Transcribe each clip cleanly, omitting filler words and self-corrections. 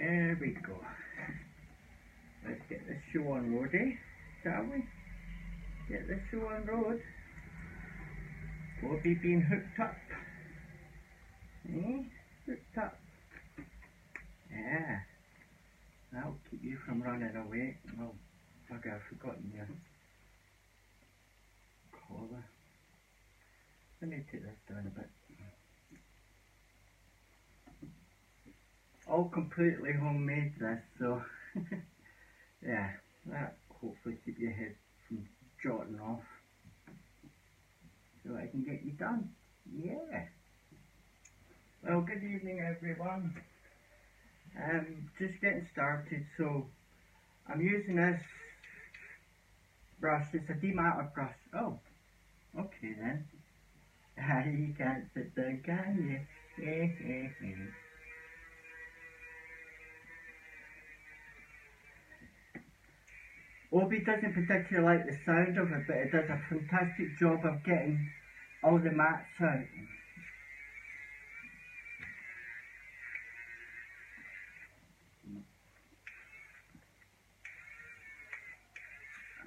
There we go. Let's get this show on road, shall we? Get this show on road. Bobby being hooked up. Hooked up. Yeah. That'll keep you from running away. Oh, bugger, I've forgotten your collar. Let me take this down a bit. All completely homemade this, so yeah, that hopefully keep your head from jotting off so I can get you done. Yeah. Well, good evening everyone. Just getting started, so I'm using this brush. It's a dematter brush. Oh, okay then. You can't sit down, can you? Obi doesn't particularly like the sound of it, but it does a fantastic job of getting all the mats out.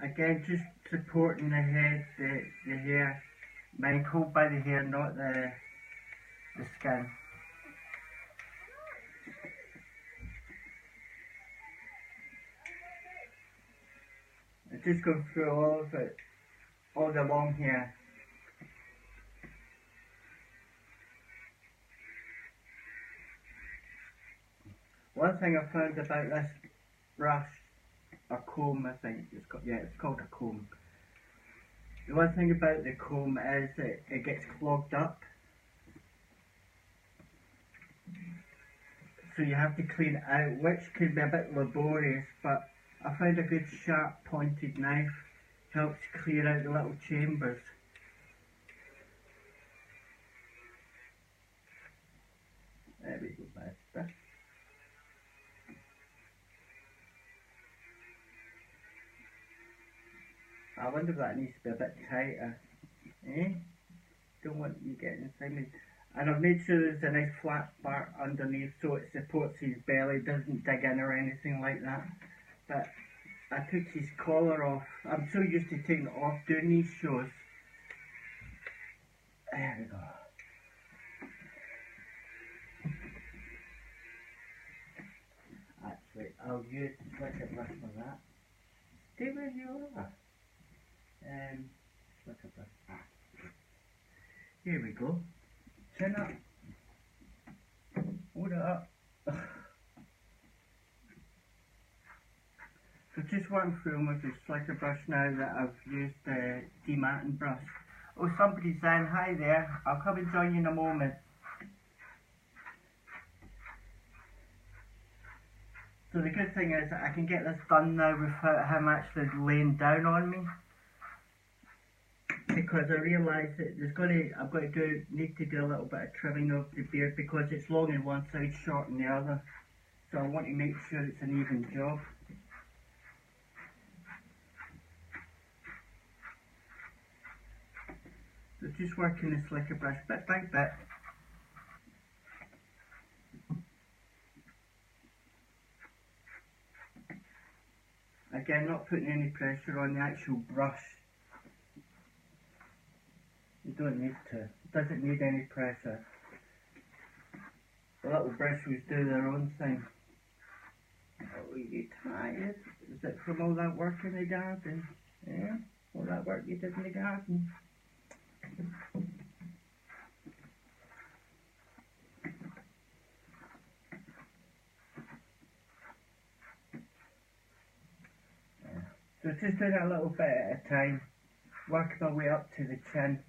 Again, just supporting the head, the hair. Mind hold by the hair, not the skin. I'm just going through all of it, all the long hair. One thing I found about this brush, a comb, I think it's got, yeah, it's called a comb. The one thing about the comb is that it gets clogged up, so you have to clean it out, which can be a bit laborious, but I find a good sharp pointed knife helps clear out the little chambers. There we go, master. I wonder if that needs to be a bit tighter. Don't want you getting inside me. And I've made sure there's a nice flat part underneath so it supports his belly, doesn't dig in or anything like that. But I took his collar off. I'm so used to taking it off doing these shows. There we go. Actually, I'll use the slicker brush for that. Stay where you are. Slicker brush. Here we go. Chin up. Hold it up. So just working through with the slicker brush now that I've used the dematting brush. Oh, somebody's in. Hi there. I'll come and join you in a moment. So the good thing is that I can get this done now without him actually laying down on me. Because I realise that need to do a little bit of trimming of the beard because it's long on one side, short on the other. So I want to make sure it's an even job. So just working the slicker brush bit by bit. Again, not putting any pressure on the actual brush. You don't need to. It doesn't need any pressure. The little bristles do their own thing. Oh, are you tired? Is it from all that work in the garden? Yeah? All that work you did in the garden? Yeah. So just doing it a little bit at a time. Working my way up to the chin.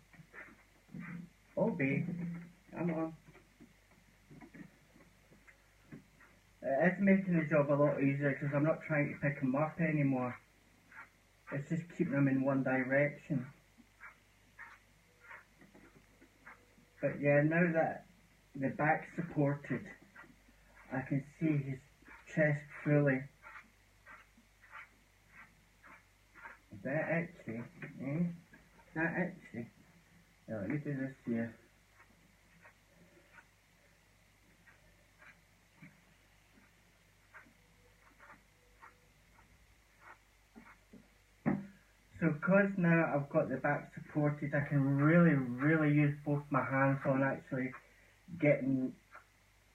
Obi, come on. It's making the job a lot easier because I'm not trying to pick them up anymore. It's just keeping them in one direction. But yeah, now that the back's supported, I can see his chest fully. Is that itchy? Is that itchy? Yeah, let me do this here. So because now I've got the back supported, I can really use both my hands on actually getting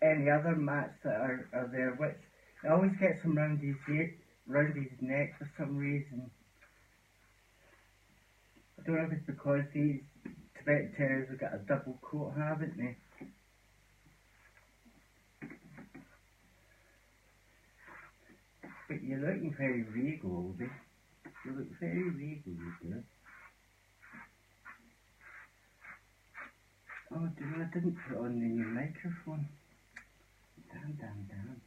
any other mats that are there, which I always get some round his neck for some reason. I don't know if it's because these Tibetan Terriers have got a double coat, haven't they? But you're looking very regal, Obi. You look very regal, you do. Oh dear, I didn't put on the new microphone. Damn.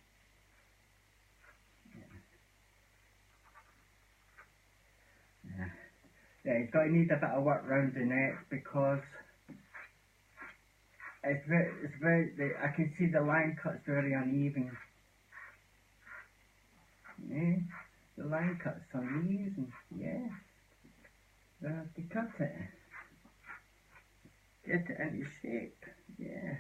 Yeah, he's got to need a bit of work round the neck because it's very, I can see the line cut's very uneven. Yeah, the line cut's uneven, yeah. I have to cut it. Get it into shape, yeah.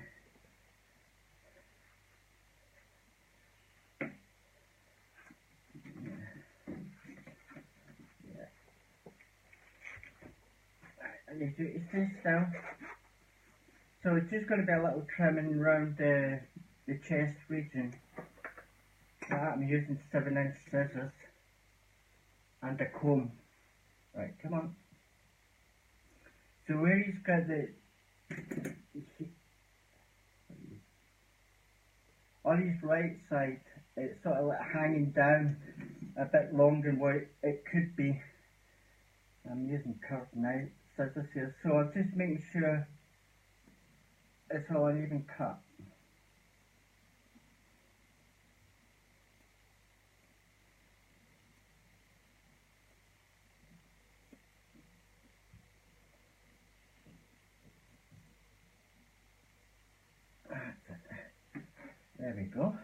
And you do this now. So it's just going to be a little trimming around the chest region. I'm using 7-inch scissors and a comb. Right, come on. So where he's got on his right side, it's sort of like hanging down a bit longer than what it could be. I'm using curved knife scissors here, so I'm just making sure it's all an even cut. There we go.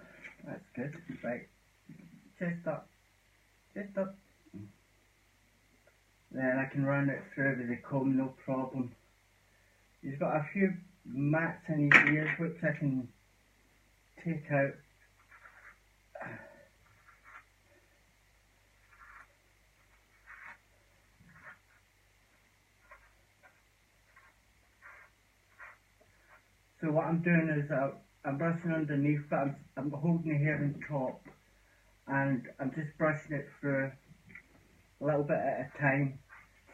That's good. Right. Chest up. Chest up. Then I can run it through with the comb, no problem. He's got a few mats in his ears which I can take out. So what I'm doing is I'm brushing underneath, but I'm holding the hair on top, and I'm just brushing it through a little bit at a time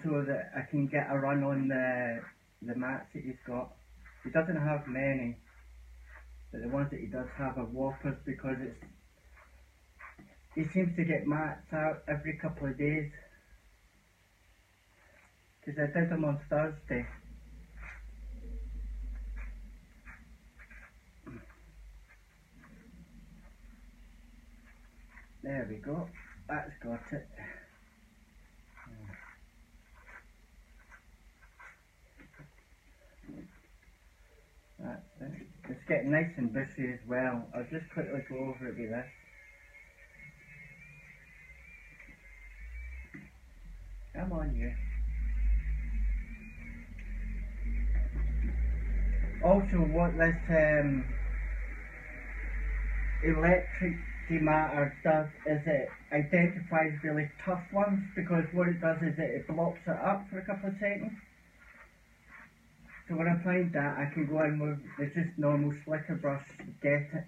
so that I can get a run on the mats that he's got. He doesn't have many, but the ones that he does have are whoppers because he seems to get mats out every couple of days. Because I did them on Thursday. There we go, that's got it. That's it. It's getting nice and bushy as well. I'll just quickly go over it with this. Come on, you. Also, what this electric dematter does is it identifies really tough ones, because what it does is it blocks it up for a couple of seconds. So when I find that, I can go in with just normal slicker brush to get it.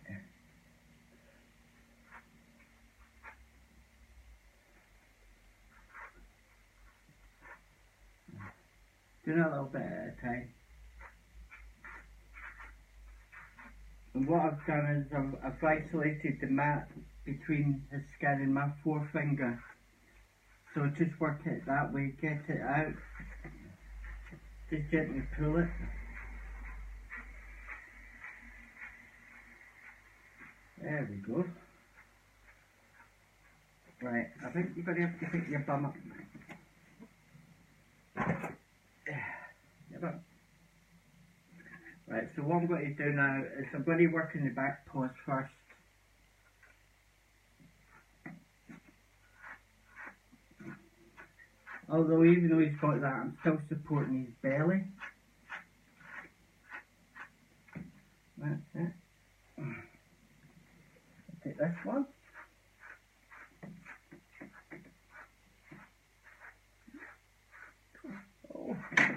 Doing a little bit at a time. And what I've done is I've isolated the mat between his skin and my forefinger. So just work it that way, get it out. Just gently pull it. There we go. Right, I think you're going to have to pick your bum up. Your bum. Right, so what I'm going to do now is I'm going to work in the back paws first. Although even though he's got that, I'm still supporting his belly. That's it. Take this one.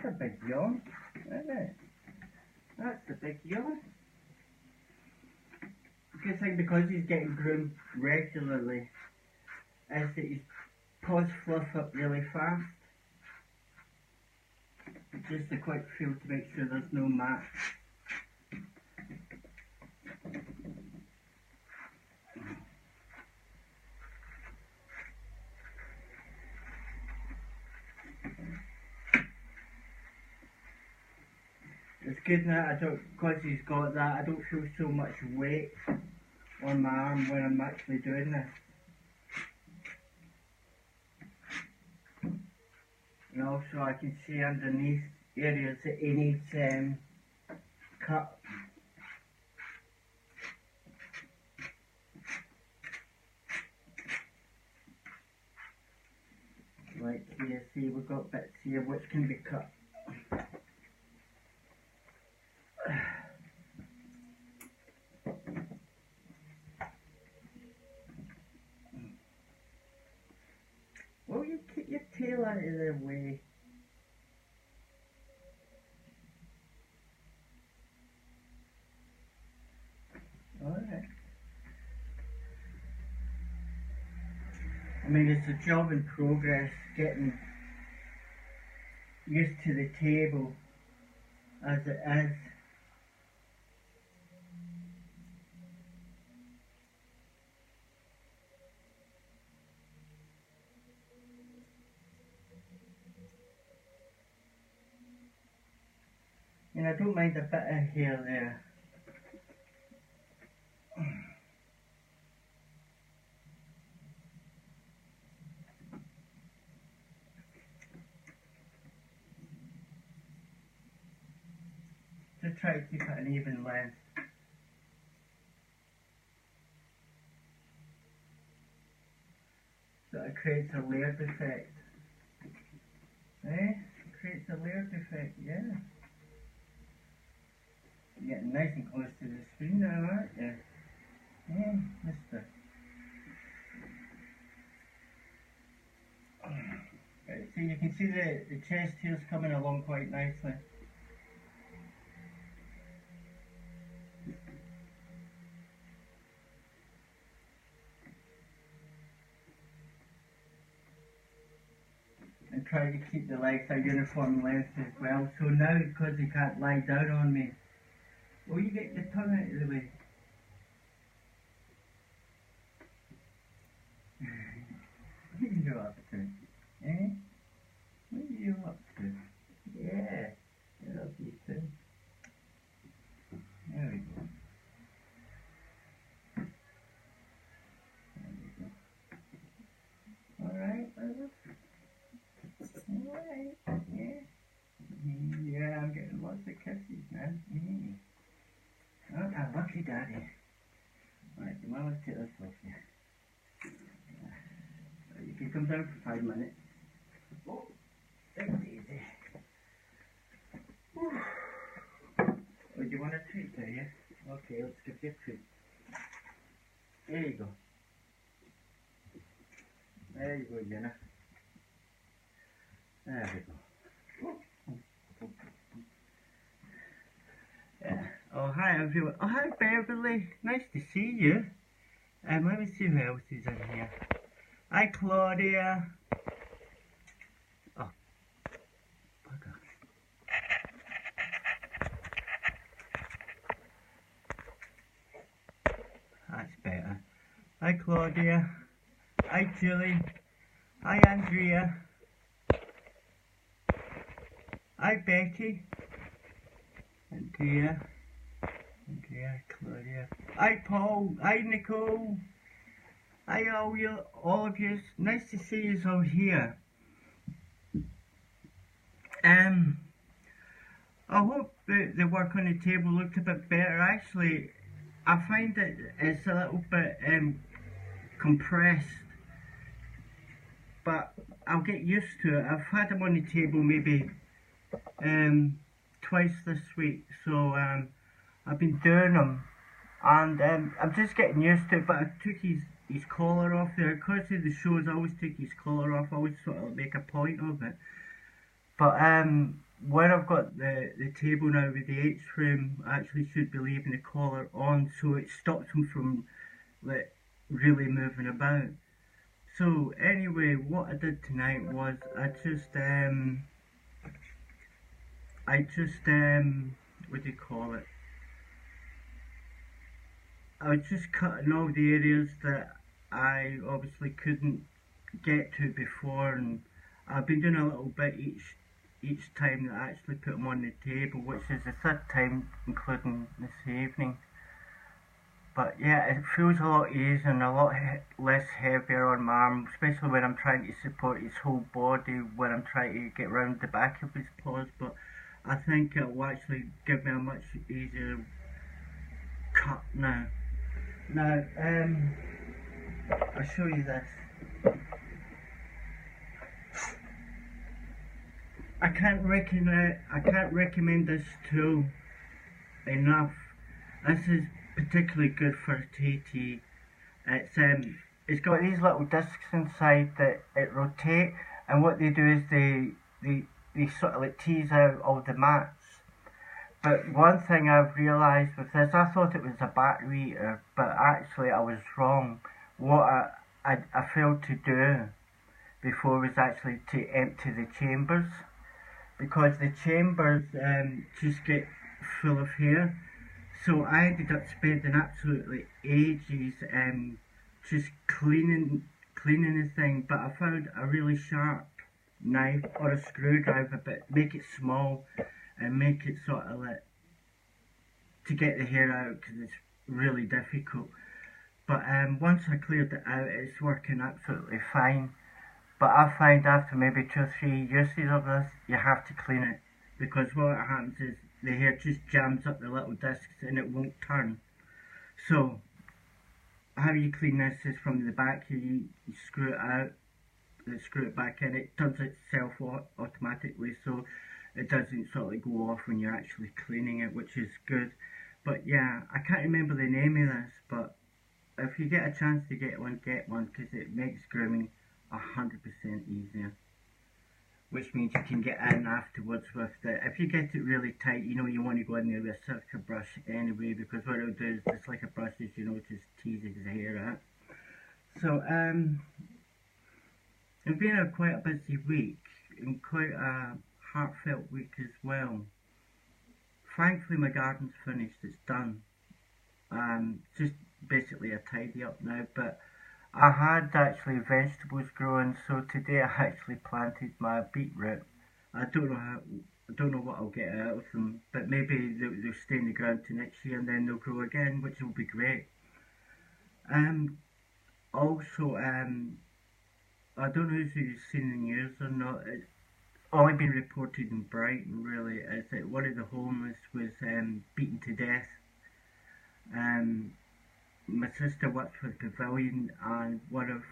a big yawn, isn't it? That's a big yawn. Good thing because he's getting groomed regularly is that his paws fluff up really fast. Just a quick feel to make sure there's no mat. It's good now, because he's got that, I don't feel so much weight on my arm when I'm actually doing this. And also I can see underneath areas that he needs cut. Like here, see we've got bits here which can be cut. Well, you keep your tail out of the way. Alright. I mean, it's a job in progress getting used to the table as it is. And I don't mind a bit of hair there. Just try to keep it an even length. So it creates a layered effect. Eh? It creates a layered effect, yeah. You're getting nice and close to the screen now, aren't you? Yeah, mister. Right, so you can see the chest hair's coming along quite nicely. And try to keep the legs a uniform length as well. So now, because he can't lie down on me, will you get the tongue out of the way? What are you up to? Eh? What are you up to? Yeah, you're up you too. There we go. There we go. Alright, brother. Alright, yeah. Yeah, I'm getting lots of kisses, man. Oh, a lucky daddy. Alright, so now let's take this off you. You can come down for 5 minutes. Oh, take it easy. Oh, do you want a treat, do you? Okay, let's give you a treat. There you go. There you go, Jenna. There we go. Yeah. Oh, hi everyone. Oh, hi Beverly. Nice to see you. Let me see who else is in here. Hi Claudia. Oh, bugger. That's better. Hi Claudia. Hi Julie. Hi Andrea. Hi Becky. Andrea, Claudia. Hi Paul. Hi Nicole. Hi all of you. Nice to see you all here. I hope the work on the table looked a bit better. Actually, I find that it's a little bit compressed, but I'll get used to it. I've had them on the table maybe twice this week, so I've been doing them, and I'm just getting used to it. But I took his collar off there because of the shows. I always take his collar off. I always sort of make a point of it. But where I've got the table now with the H-frame, I actually should be leaving the collar on so it stops him from like really moving about. So anyway, what I did tonight was what do you call it? I was just cutting all the areas that I obviously couldn't get to before, and I've been doing a little bit each time that I actually put them on the table, which is the third time, including this evening. But yeah, it feels a lot easier and a lot less heavier on my arm, especially when I'm trying to support his whole body, when I'm trying to get round the back of his paws. But I think it will actually give me a much easier cut now. Now, I'll show you this. I can't recommend this tool enough. This is particularly good for TT. It's got these little discs inside that it rotate, and what they do is they sort of like tease out all the mats. But one thing I've realised with this, I thought it was a battery eater, but actually I was wrong. What I failed to do before was actually to empty the chambers, because the chambers just get full of hair. So I ended up spending absolutely ages just cleaning the thing, but I found a really sharp knife or a screwdriver, but make it small and make it sort of like to get the hair out, because it's really difficult. But once I cleared it out, it's working absolutely fine. But I find after maybe 2 or 3 uses of this, you have to clean it, because what happens is the hair just jams up the little discs and it won't turn. So how you clean this is from the back here, you screw it out, screw it back in, it turns itself automatically, so it doesn't sort of go off when you're actually cleaning it, which is good. But yeah, I can't remember the name of this, but if you get a chance to get one, because it makes grooming 100% easier. Which means you can get in afterwards with it. If you get it really tight, you know you want to go in there with a circular brush anyway, because what it'll do is, it's like a brush, as you know, it just teases the hair out. So it's been quite a busy week, and quite a heartfelt week as well. Thankfully my garden's finished, it's done. Just basically a tidy up now, but I had actually vegetables growing, so today I actually planted my beetroot. I don't know what I'll get out of them, but maybe they'll stay in the ground to next year and then they'll grow again, which will be great. Also, I don't know if you've seen the news or not. It's only been reported in Brighton, really, is that one of the homeless was beaten to death. My sister works for the pavilion, and one of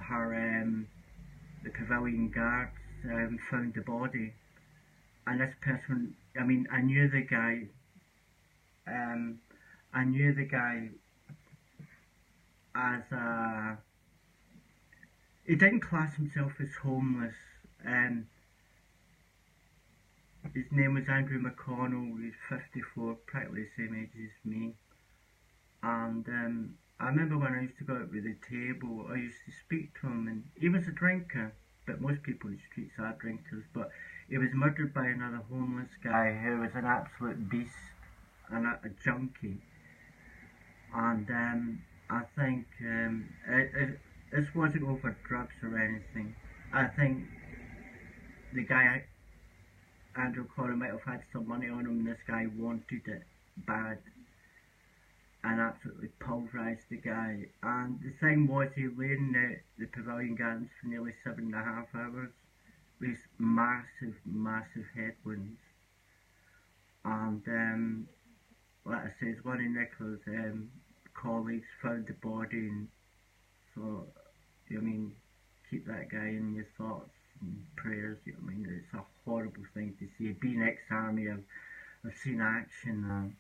her the pavilion guards found the body, and this person, I mean, I knew the guy as a, he didn't class himself as homeless. His name was Andrew McConnell. He was 54, practically the same age as me. And I remember when I used to go out with the table, I used to speak to him, and he was a drinker, but most people in the streets are drinkers. But he was murdered by another homeless guy who was an absolute beast and a junkie. And I think this wasn't over drugs or anything. I think the guy, Andrew Connor, might have had some money on him, and this guy wanted it bad and absolutely pulverised the guy. And the thing was, he lay in the pavilion gardens for nearly 7.5 hours with massive head wounds. And like I said, one of Nicola's colleagues found the body, and so, I mean, keep that guy in your thoughts and prayers. I mean, it's a horrible thing to see. Being ex-army, I've seen action, and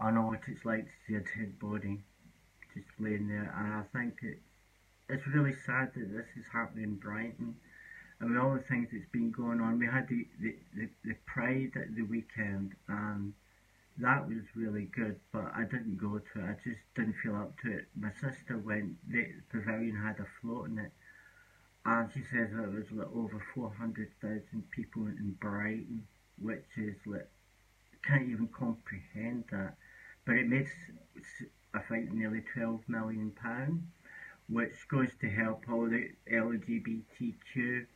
I know what it's like to see a dead body just laying there, and I think it's really sad that this is happening in Brighton. and with all the things that's been going on. We had the Pride at the weekend, and that was really good, but I didn't go to it. I just didn't feel up to it. My sister went, the pavilion had a float in it, and she says that there was like over 400,000 people in Brighton, which is like, can't even comprehend that. But it makes, I think, nearly £12 million, which goes to help all the LGBTQ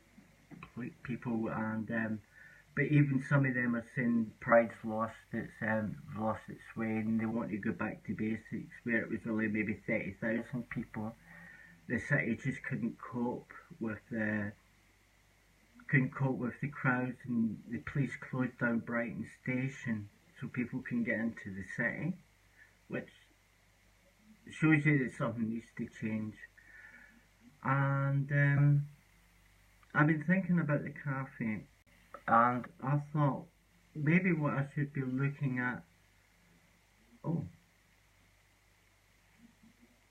people, and but even some of them are saying Pride's lost its way, and they want to go back to basics where it was only maybe 30,000 people. The city just couldn't cope with the crowds, and the police closed down Brighton Station so people can get into the city, which shows you that something needs to change. And I've been thinking about the cafe, and I thought maybe what I should be looking at. Oh,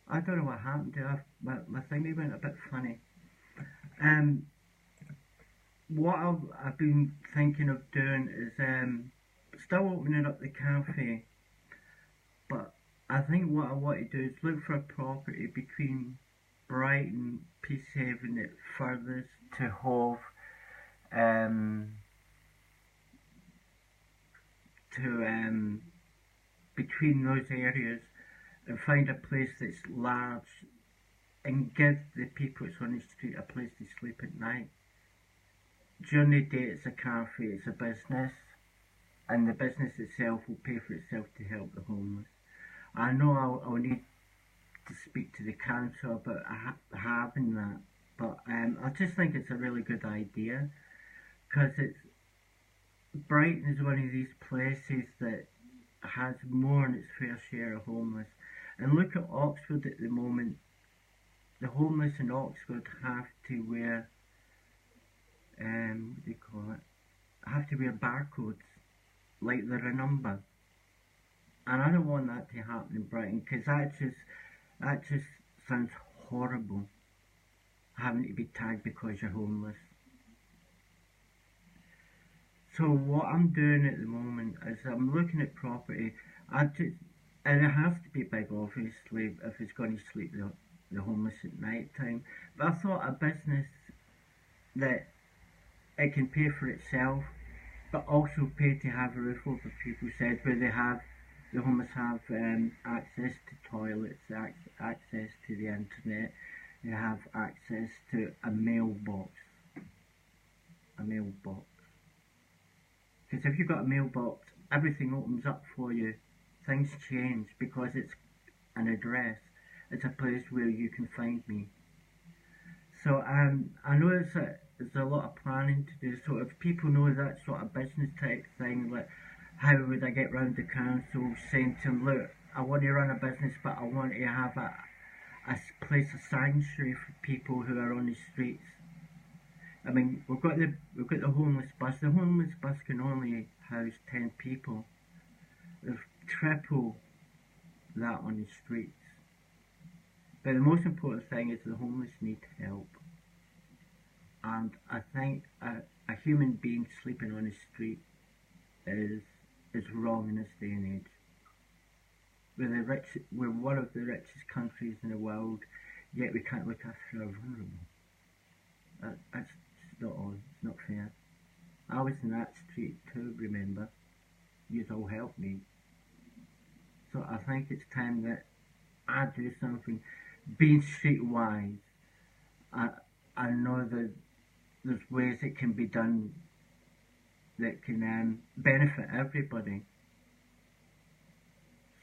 I don't know what happened there. My thingy went a bit funny. Um, what I've been thinking of doing is still opening up the cafe, but I think what I want to do is look for a property between Brighton, Peacehaven, it furthest to Hove, to between those areas, and find a place that's large and give the people that's on the street a place to sleep at night. During the day it's a cafe, it's a business, and the business itself will pay for itself to help the homeless. I know I'll need to speak to the council about having that, but I just think it's a really good idea, because Brighton is one of these places that has more than its fair share of homeless. And look at Oxford at the moment. The homeless in Oxford have to wear, what do you call it? Have to wear barcodes, like they're a number. And I don't want that to happen in Brighton, because that just sounds horrible, having to be tagged because you're homeless. So what I'm doing at the moment is I'm looking at property. And it has to be big, obviously, if it's going to sleep the homeless at night time. But I thought a business that it can pay for itself, but also pay to have a roof over people's heads, where the homeless have access to toilets, access to the internet, they have access to a mailbox. Because if you've got a mailbox, everything opens up for you. Things change because it's an address. It's a place where you can find me. So I know there's a lot of planning to do. So if people know that sort of business type thing, like how would I get round the council saying to them, look, I want to run a business, but I want to have a place of sanctuary for people who are on the streets. I mean, we've got the homeless bus. The homeless bus can only house 10 people. There's triple that on the streets. But the most important thing is the homeless need help. And I think a human being sleeping on the street is wrong in this day and age. We're one of the richest countries in the world, yet we can't look after our vulnerable. That's not on. It's not fair. I was in that street too, remember? You'd all helped me. So I think it's time that I do something. Being streetwise, I know that there's ways it can be done that can benefit everybody.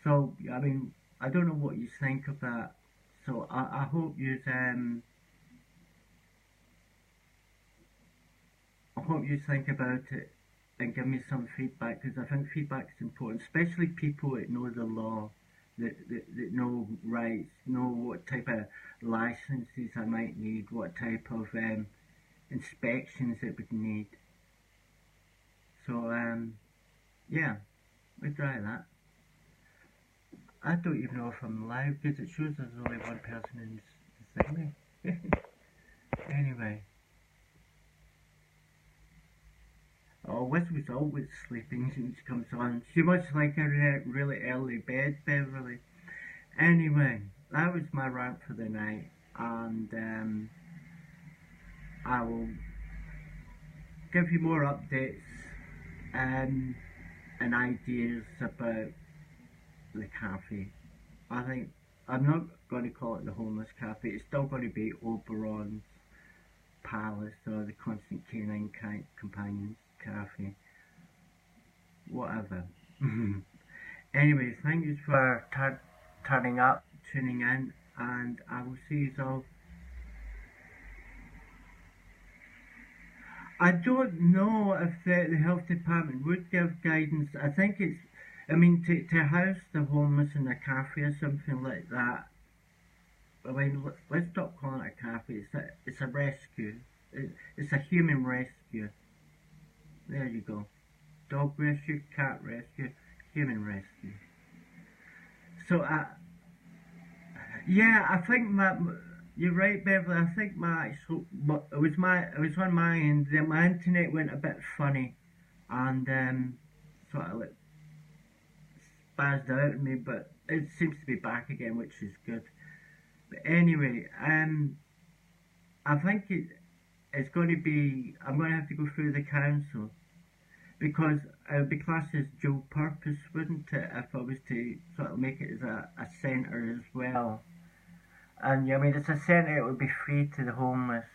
So, I mean, I don't know what you think of that. So I hope you think about it and give me some feedback, because I think feedback is important, especially people that know the law, that know rights, know what type of licenses I might need, what type of inspections it would need. So yeah, we'll try that. I don't even know if I'm live because it shows there's only one person in the thing. Anyway, Oh, Liz was always sleeping when she comes on. She was like a really early bed, Beverly. Anyway, that was my rant for the night, and I will give you more updates um, and ideas about the cafe. I think I'm not going to call it the homeless cafe. It's still going to be Oberon's Palace or the Constant Canine Companions Cafe. Whatever. Anyway, thank you for turning up, tuning in, and I will see you all. I don't know if the health department would give guidance. I think it's, I mean, to house the homeless in a cafe or something like that. I mean, let's stop calling it a cafe. It's a rescue. It's a human rescue. There you go. Dog rescue, cat rescue, human rescue. So, yeah, I think you're right, Beverly. I think it was on my end. Then my internet went a bit funny, and sort of like spazzed out on me. But it seems to be back again, which is good. But anyway, I think it's going to be. I'm going to have to go through the council because it would be classed as dual purpose, wouldn't it? If I was to sort of make it as a centre as well. And yeah, I mean, it's a centre. It would be free to the homeless.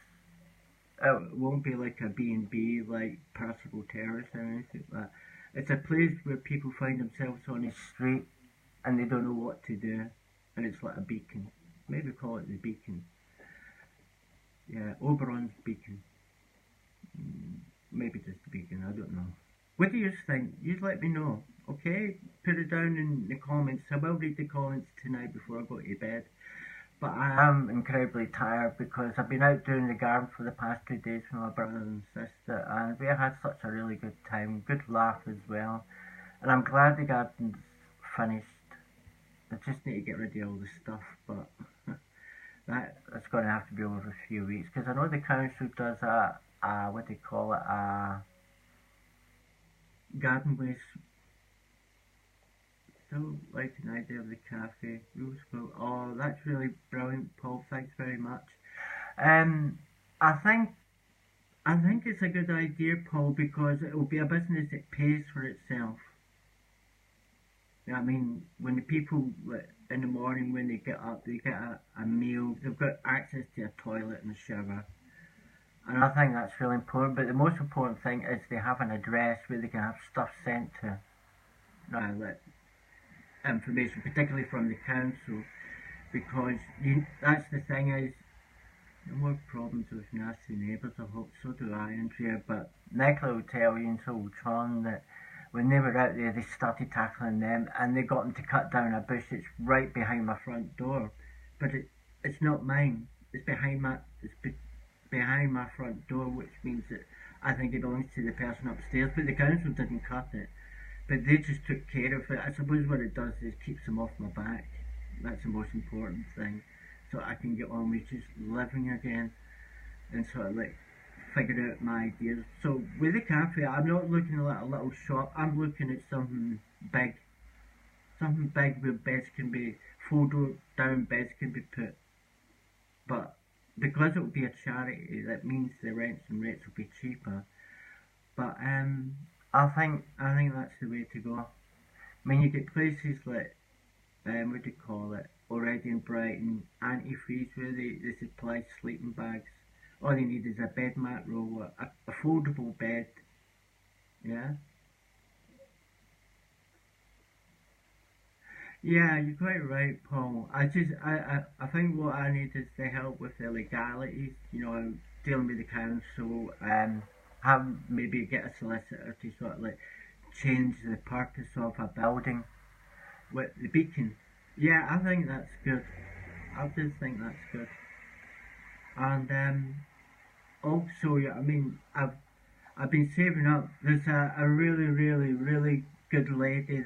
It won't be like a B&B like Percival Terrace or anything like that. It's a place where people find themselves on the street and they don't know what to do, and it's like a beacon. Maybe call it the beacon. Yeah, Oberon's beacon. Maybe just the beacon, I don't know. What do you think? You let me know, okay? Put it down in the comments. I will read the comments tonight before I go to bed. But I am incredibly tired because I've been out doing the garden for the past 2 days with my brother and sister, and we had such a really good time, good laugh as well. And I'm glad the garden's finished. I just need to get rid of all the stuff, but that's going to have to be over a few weeks because I know the council does what do you call it, garden waste. So like an idea of the cafe. Oh, that's really brilliant, Paul. Thanks very much. I think it's a good idea, Paul, because it will be a business that pays for itself. I mean, when the people in the morning when they get up, they get a meal. They've got access to a toilet and a shower. And I think that's really important. But the most important thing is they have an address where they can have stuff sent to. Like information, particularly from the council, because that's the thing is, no more problems with nasty neighbours. I hope so do I, Andrea. But Nicola will tell you and so will Tron that when they were out there, they started tackling them, and they got them to cut down a bush that's right behind my front door. But it's not mine. It's behind my front door, which means that I think it belongs to the person upstairs. But the council didn't cut it. But they just took care of it. I suppose what it does is keeps them off my back. That's the most important thing. So I can get on with just living again and sort of like figure out my ideas. So with the cafe, I'm not looking at a little shop. I'm looking at something big. Something big where beds can be, fold down beds can be put. But because it will be a charity, that means the rents and rates will be cheaper. But I think that's the way to go. I mean, you get places like, what do you call it, already in Brighton, antifreeze, where they supply sleeping bags. All they need is a bed mat roll, a foldable bed. Yeah? Yeah, you're quite right, Paul. I think what I need is the help with the legalities, dealing with the council, have maybe get a solicitor to sort of like change the purpose of a building with the beacon. Yeah, I think that's good. I just think that's good. And also, yeah, I mean, I've been saving up. There's a really, really, really good lady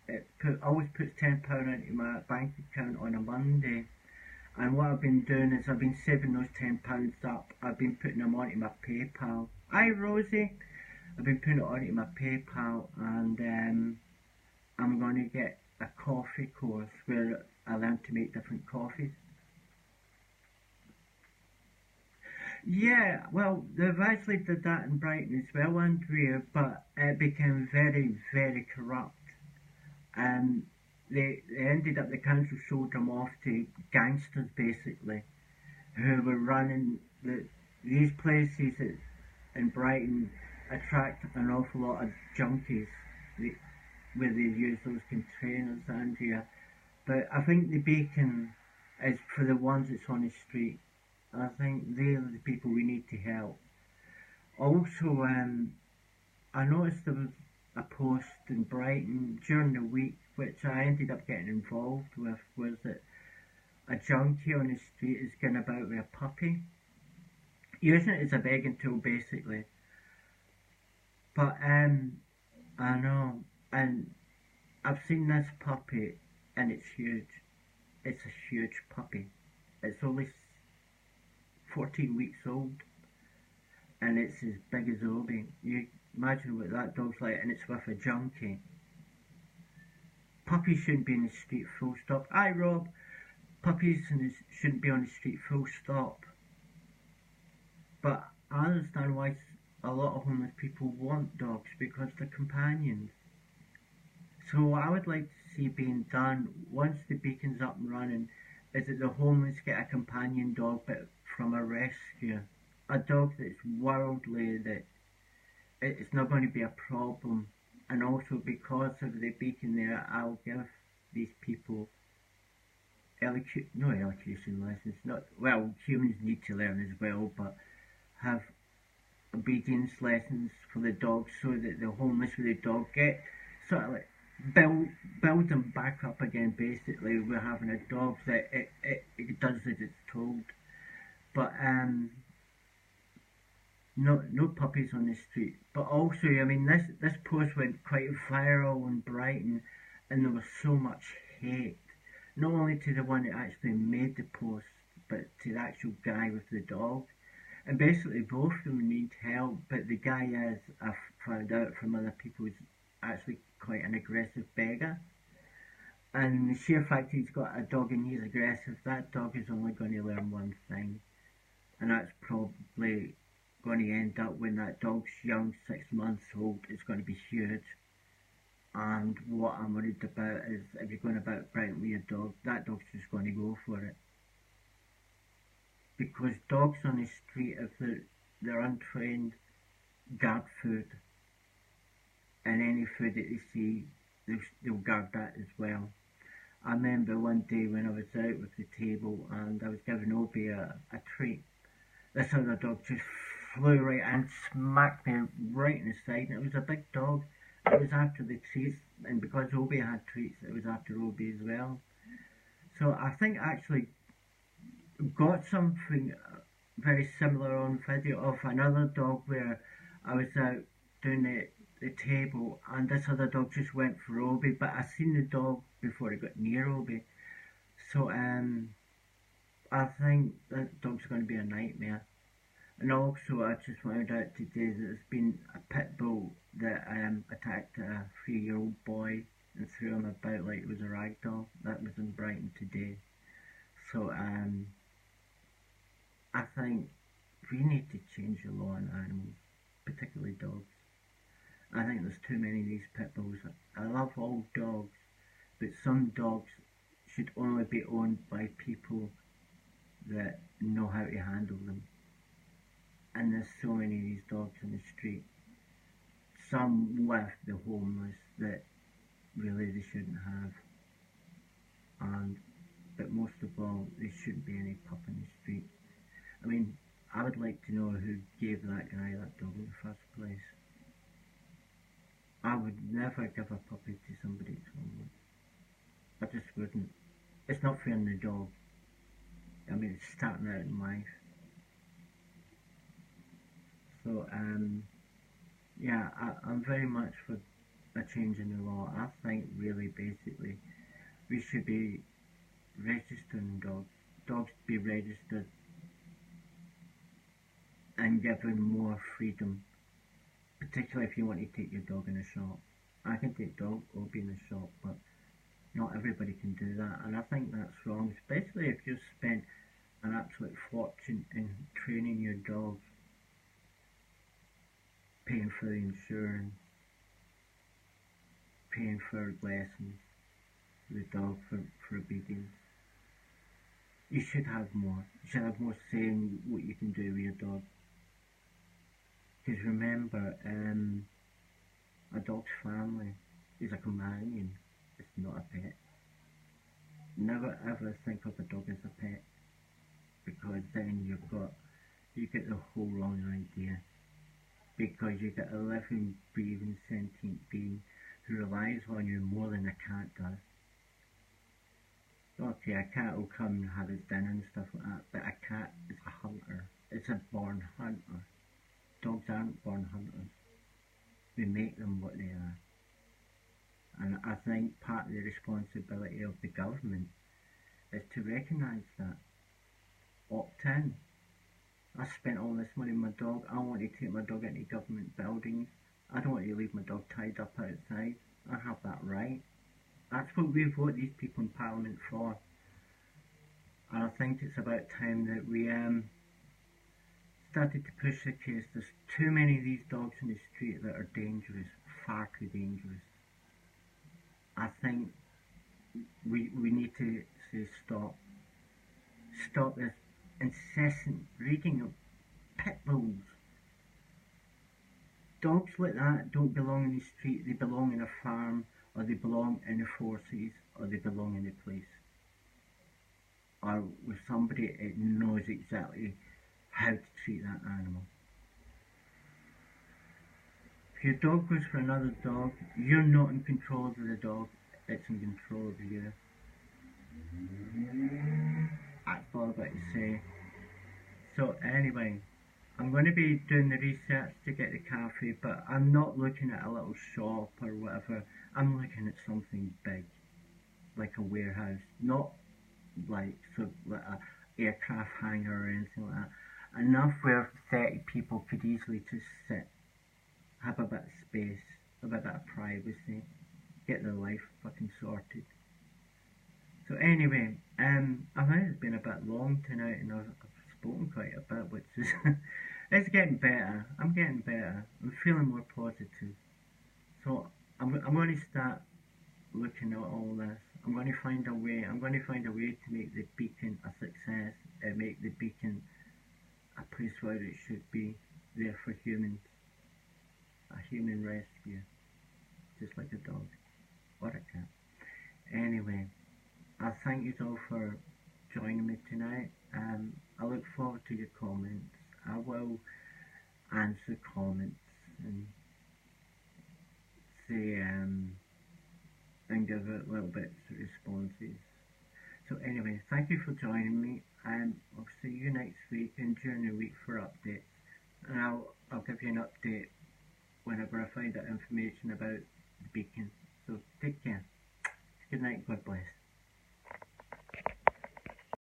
that always puts £10 into my bank account on a Monday. And what I've been doing is I've been saving those £10 up. I've been putting them onto my PayPal. Hi, Rosie. I've been putting it onto my PayPal, and I'm going to get a coffee course where I learn to make different coffees. Yeah, well, they've actually did that in Brighton as well, Andrea, but it became very, very corrupt. Um, they ended up, the council sold them off to gangsters, basically, who were running these places in Brighton attract an awful lot of junkies where they use those containers, Andrea. But I think the beacon is for the ones that's on the street. I think they're the people we need to help. Also, I noticed there was a post in Brighton during the week which I ended up getting involved with, was that a junkie on the street is going about with a puppy, using it as a begging tool basically. But I know, and I've seen this puppy and it's huge. It's a huge puppy. It's only 14 weeks old and it's as big as Obi. You imagine what that dog's like, and it's with a junkie. Puppies shouldn't be in the street, full stop. Aye, Rob. Puppies shouldn't be on the street, full stop. But I understand why a lot of homeless people want dogs, because they're companions. So what I would like to see being done once the beacon's up and running is that the homeless get a companion dog, but from a rescue. A dog that's worldly, that it's not going to be a problem. And also because of the beacon there, I'll give these people no elocution lessons. Not, well, humans need to learn as well, but have obedience lessons for the dogs, so that the homeless with the dog get sort of like build them back up again. Basically, we're having a dog that it does as it's told. But no puppies on the street. But also, I mean, this post went quite viral in Brighton, and there was so much hate, not only to the one that actually made the post, but to the actual guy with the dog. And basically, both of them need help. But the guy is, I've found out from other people, is actually quite an aggressive beggar. And the sheer fact he's got a dog and he's aggressive, that dog is only going to learn one thing, and that's probably going to end up when that dog's young, 6 months old, it's going to be huge. And what I'm worried about is, if you're going about Brighton with your dog, that dog's just going to go for it. Because dogs on the street, if they're untrained, guard food. And any food that they see, they'll guard that as well. I remember one day when I was out with the table and I was giving Obi a treat. This other dog just flew right and smacked me right in the side, and it was a big dog. It was after the treats, and because Obi had treats, it was after Obi as well. So I think I actually got something very similar on video of another dog where I was out doing the table, and this other dog just went for Obi, but I seen the dog before it got near Obi. So I think that dog's going to be a nightmare. And also, I just found out today that there's been a pit bull that attacked a 3-year-old boy and threw him about like it was a rag doll. That was in Brighton today. So I think we need to change the law on animals, particularly dogs. I think there's too many of these pit bulls. I love all dogs, but some dogs should only be owned by people that know how to handle them. And there's so many of these dogs in the street. Some with the homeless that really they shouldn't have. But most of all, there shouldn't be any pup in the street. I mean, I would like to know who gave that guy that dog in the first place. I would never give a puppy to somebody that's homeless. I just wouldn't. It's not fair on the dog. I mean, it's starting out in life. So, yeah, I'm very much for a change in the law. I think really basically we should be registering dogs. Dogs be registered and given more freedom, particularly if you want to take your dog in a shop. I can take dog Obi in a shop, but not everybody can do that, and I think that's wrong, especially if you've spent an absolute fortune in training your dog, paying for the insurance, paying for lessons, the dog for obedience. You should have more. You should have more say in what you can do with your dog. Because remember, a dog's family is a companion. It's not a pet. Never ever think of a dog as a pet, because then you get the whole wrong idea. Because you get a living, breathing, sentient being who relies on you more than a cat does. Okay, a cat will come and have his dinner and stuff like that, but a cat is a hunter. It's a born hunter. Dogs aren't born hunters. We make them what they are. And I think part of the responsibility of the government is to recognise that. Opt in. I spent all this money on my dog. I want to take my dog into government buildings. I don't want to leave my dog tied up outside. I have that right. That's what we vote these people in Parliament for. And I think it's about time that we started to push the case. There's too many of these dogs in the street that are dangerous, far too dangerous. I think we need to say stop. Stop this incessant breeding of pit bulls. Dogs like that don't belong in the street, they belong in a farm, or they belong in the forces, or they belong in a place. Or with somebody that knows exactly how to treat that animal. If your dog goes for another dog, you're not in control of the dog, it's in control of you. That's all I've got to say. So anyway, I'm going to be doing the research to get the cafe, but I'm not looking at a little shop or whatever. I'm looking at something big, like a warehouse, not like a aircraft hangar or anything like that. Enough where 30 people could easily just sit, have a bit of space, a bit of privacy, get their life fucking sorted. So anyway, I think it's been a bit long tonight, and I've spoken quite a bit, which is it's getting better. I'm getting better. I'm feeling more positive. So I'm going to start looking at all this. I'm going to find a way. I'm going to find a way to make the beacon a success, and make the beacon a place where it should be, there for humans, a human rescue, just like a dog or a cat. Anyway, I thank you all for joining me tonight. I look forward to your comments. I will answer comments and say and give it little bits of responses. So anyway, thank you for joining me, and I'll see you next week and during the week for updates. And I'll give you an update whenever I find out information about the beacon. So take care. Good night, God bless.